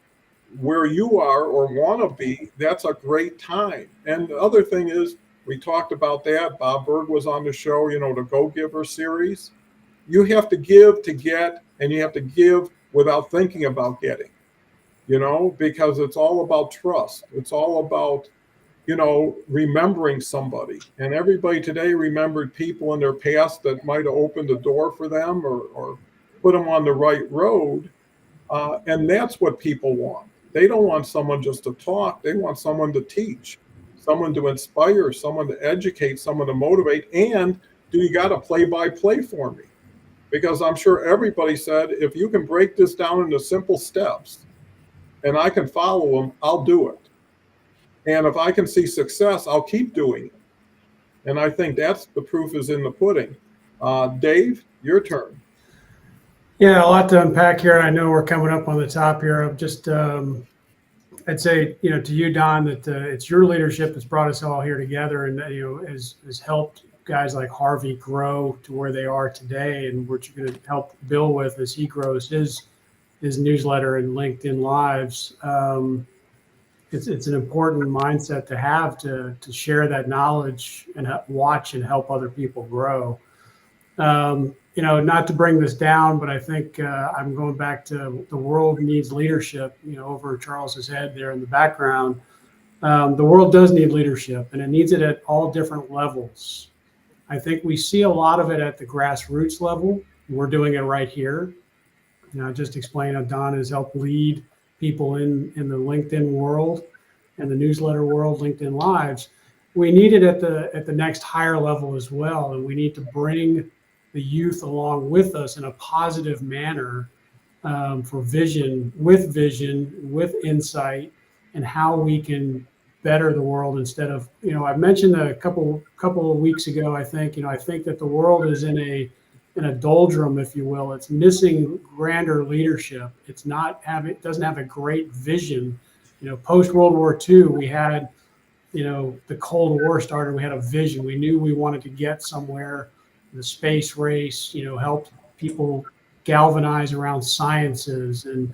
where you are or want to be, that's a great time. And the other thing is, we talked about that. Bob Berg was on the show, the Go Giver series. You have to give to get, and you have to give without thinking about getting, because it's all about trust. It's all about, remembering somebody. And everybody today remembered people in their past that might have opened a door for them or put them on the right road. And that's what people want. They don't want someone just to talk. They want someone to teach, someone to inspire, someone to educate, someone to motivate. And do you got a play-by-play for me? Because I'm sure everybody said, if you can break this down into simple steps and I can follow them, I'll do it. And if I can see success, I'll keep doing it. And I think that's the proof is in the pudding. Dave, your turn. Yeah, a lot to unpack here. I know we're coming up on the top here. Of just, I'd say, to you, Don, that it's your leadership that's brought us all here together, and has helped guys like Harvey grow to where they are today, and what you're going to help Bill with as he grows his newsletter and LinkedIn Lives. It's an important mindset to have to share that knowledge and watch and help other people grow. Not to bring this down, but I think I'm going back to the world needs leadership, over Charles's head there in the background. The world does need leadership, and it needs it at all different levels. I think we see a lot of it at the grassroots level. We're doing it right here. Just explain how Don has helped lead people in the LinkedIn world and the newsletter world, LinkedIn Lives. We need it at the next higher level as well, and we need to bring the youth along with us in a positive manner, for vision, with insight, and how we can better the world instead of, I mentioned a couple of weeks ago, I think that the world is in in a doldrum, if you will. It's missing grander leadership. It doesn't have a great vision. Post World War II, we had, the Cold War started. We had a vision. We knew we wanted to get somewhere. The space race, helped people galvanize around sciences and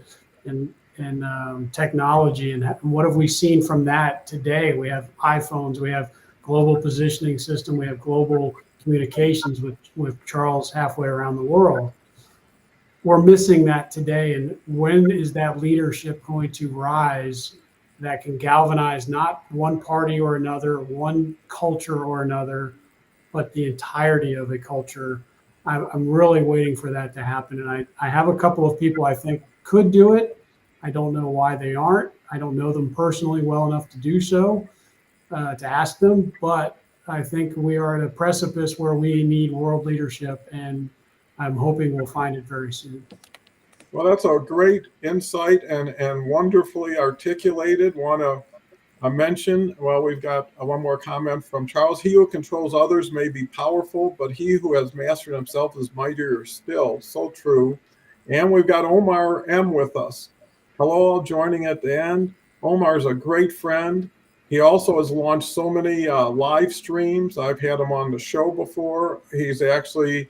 technology. And what have we seen from that today? We have iPhones. We have global positioning system. We have global communications with Charles halfway around the world. We're missing that today. And when is that leadership going to rise that can galvanize not one party or another, one culture or another, but the entirety of a culture? I'm really waiting for that to happen. And I have a couple of people I think could do it. I don't know why they aren't. I don't know them personally well enough to do so, to ask them. But I think we are at a precipice where we need world leadership, and I'm hoping we'll find it very soon. Well, that's a great insight and wonderfully articulated. Want to mention, well, we've got one more comment from Charles. He who controls others may be powerful, but he who has mastered himself is mightier still. So true. And we've got Omar M. with us. Hello, all joining at the end. Omar's a great friend. He also has launched so many live streams. I've had him on the show before. He's actually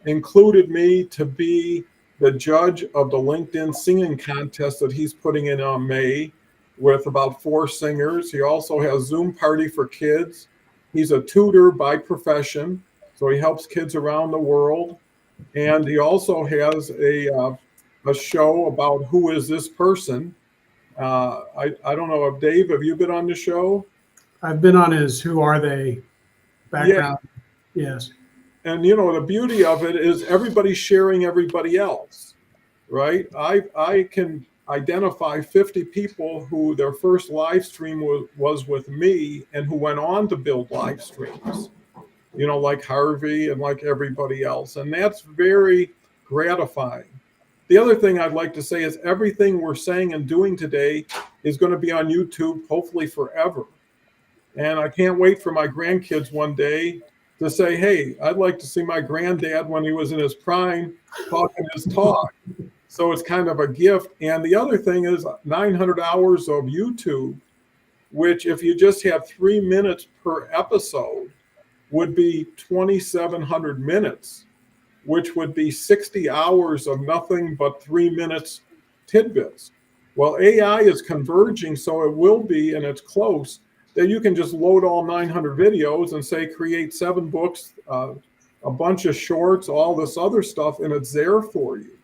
included me to be the judge of the LinkedIn singing contest that he's putting in on May with about 4 singers. He also has Zoom Party for Kids. He's a tutor by profession, so he helps kids around the world. And he also has a show about who is this person. I don't know if Dave, have you been on the show? I've been on his Who Are They background. Yeah. Yes. And the beauty of it is everybody's sharing everybody else, right? I can identify 50 people who their first live stream was with me and who went on to build live streams, like Harvey and like everybody else. And that's very gratifying. The other thing I'd like to say is everything we're saying and doing today is going to be on YouTube, hopefully forever. And I can't wait for my grandkids one day to say, hey, I'd like to see my granddad when he was in his prime talking his talk. So it's kind of a gift. And the other thing is 900 hours of YouTube, which if you just have 3 minutes per episode would be 2,700 minutes, which would be 60 hours of nothing but 3 minutes tidbits. Well, AI is converging, so it will be, and it's close, that you can just load all 900 videos and say, create 7 books, a bunch of shorts, all this other stuff, and it's there for you.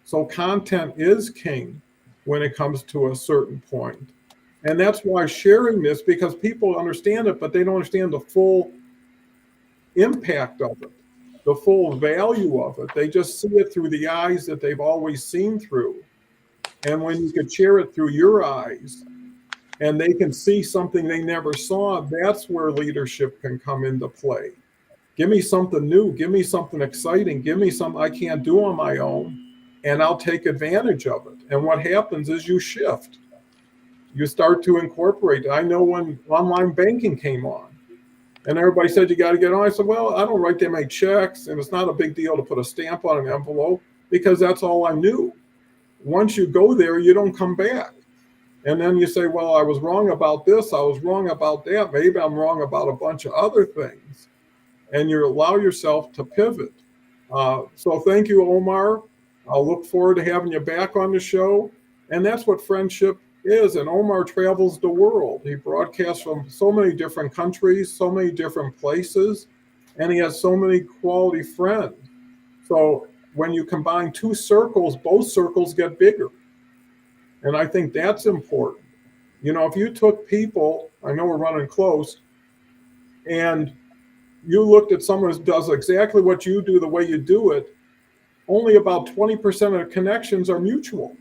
So content is king when it comes to a certain point. And that's why sharing this, because people understand it, but they don't understand the full impact of it, the full value of it. They just see it through the eyes that they've always seen through. And when you could share it through your eyes and they can see something they never saw, that's where leadership can come into play. Give me something new. Give me something exciting. Give me something I can't do on my own, and I'll take advantage of it. And what happens is you shift. You start to incorporate. I know when online banking came on, and everybody said, you got to get on. I said, well, I don't write that many checks, and it's not a big deal to put a stamp on an envelope because that's all I knew. Once you go there, you don't come back. And then you say, well, I was wrong about this. I was wrong about that. Maybe I'm wrong about a bunch of other things. And you allow yourself to pivot. So thank you, Omar. I'll look forward to having you back on the show. And that's what friendship is. And Omar travels the world. He broadcasts from so many different countries, so many different places, and he has so many quality friends. So when you combine 2 circles, both circles get bigger. And I think that's important. If you took people, I know we're running close, and you looked at someone who does exactly what you do the way you do it, only about 20% of the connections are mutual.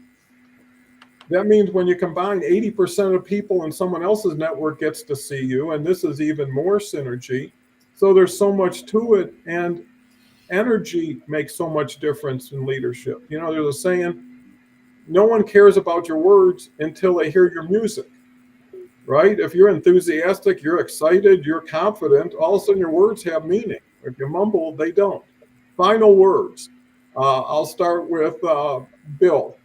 That means when you combine 80% of people in someone else's network gets to see you, and this is even more synergy. So there's so much to it, and energy makes so much difference in leadership. There's a saying, no one cares about your words until they hear your music, right? If you're enthusiastic, you're excited, you're confident, all of a sudden your words have meaning. If you mumble, they don't. Final words. I'll start with Bill.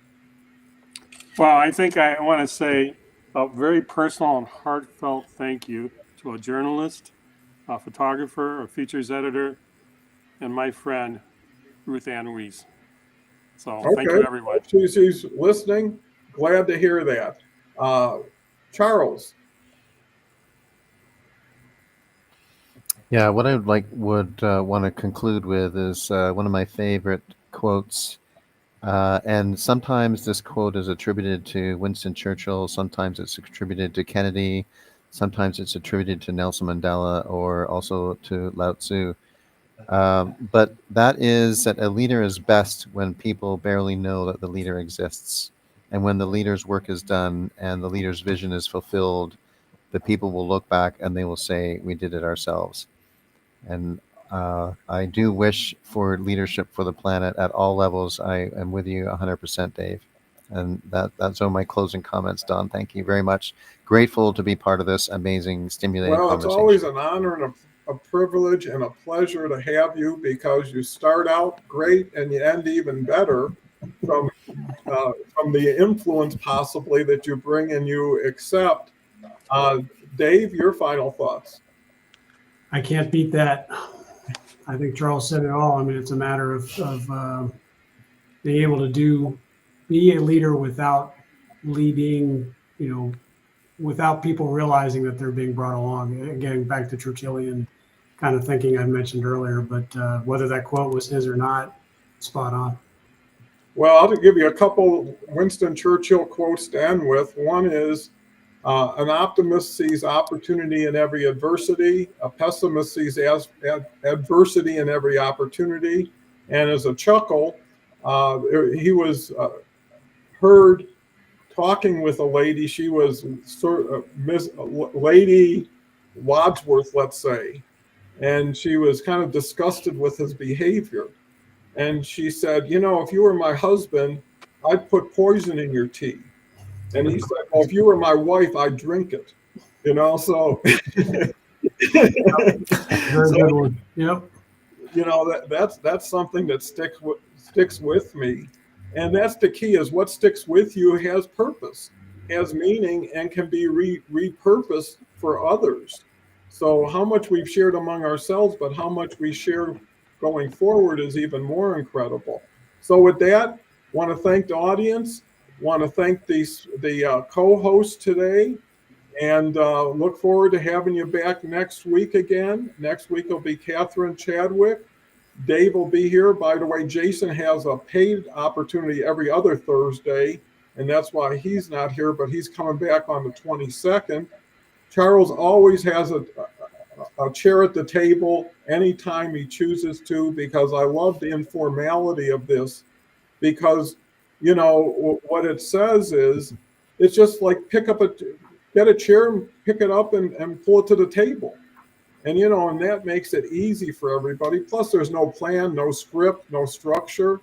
Well, I think I want to say a very personal and heartfelt thank you to a journalist, a photographer, a features editor, and my friend, Ruth Ann Weiss. So thank you, Okay, everyone. she's listening. Glad to hear that. Charles. Yeah, what I would want to conclude with is one of my favorite quotes, and sometimes this quote is attributed to Winston Churchill, sometimes it's attributed to Kennedy, sometimes it's attributed to Nelson Mandela, or also to Lao Tzu. But that is that a leader is best when people barely know that the leader exists, and when the leader's work is done and the leader's vision is fulfilled, the people will look back and they will say, "We did it ourselves." And I do wish for leadership for the planet at all levels. I am with you 100%, Dave. And that's all my closing comments, Don. Thank you very much. Grateful to be part of this amazing, stimulating Well, it's conversation. always an honor and a privilege and a pleasure to have you, because you start out great and you end even better from the influence possibly that you bring and you accept. Dave, your final thoughts. I can't beat that. I think Charles said it all. I mean, it's a matter of being able to be a leader without leading, without people realizing that they're being brought along. Again, back to Churchillian kind of thinking I mentioned earlier, but whether that quote was his or not, spot on. Well, I'll give you a couple Winston Churchill quotes to end with. One is, an optimist sees opportunity in every adversity. A pessimist sees adversity in every opportunity. And as a chuckle, he was heard talking with a lady. She was sort of Lady Wadsworth, let's say. And she was kind of disgusted with his behavior. And she said, if you were my husband, I'd put poison in your tea. And he said, well, if you were my wife, I'd drink it. So Very good one. Yep. that's something that sticks with me. And that's the key, is what sticks with you has purpose, has meaning, and can be repurposed for others. So how much we've shared among ourselves, but how much we share going forward is even more incredible. So with that, want to thank the audience, want to thank the co-hosts today, and look forward to having you back next week again. Next week will be Catherine Chadwick. Dave will be here. By the way, Jason has a paid opportunity every other Thursday, and that's why he's not here, but he's coming back on the 22nd. Charles always has a chair at the table anytime he chooses to, because I love the informality of this, because what it says is, it's just like get a chair and pick it up and pull it to the table. And that makes it easy for everybody. Plus there's no plan, no script, no structure.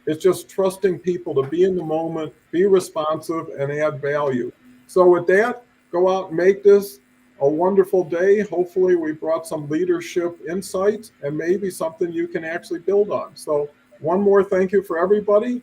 It's just trusting people to be in the moment, be responsive, and add value. So with that, go out and make this a wonderful day. Hopefully we brought some leadership insights and maybe something you can actually build on. So one more thank you for everybody.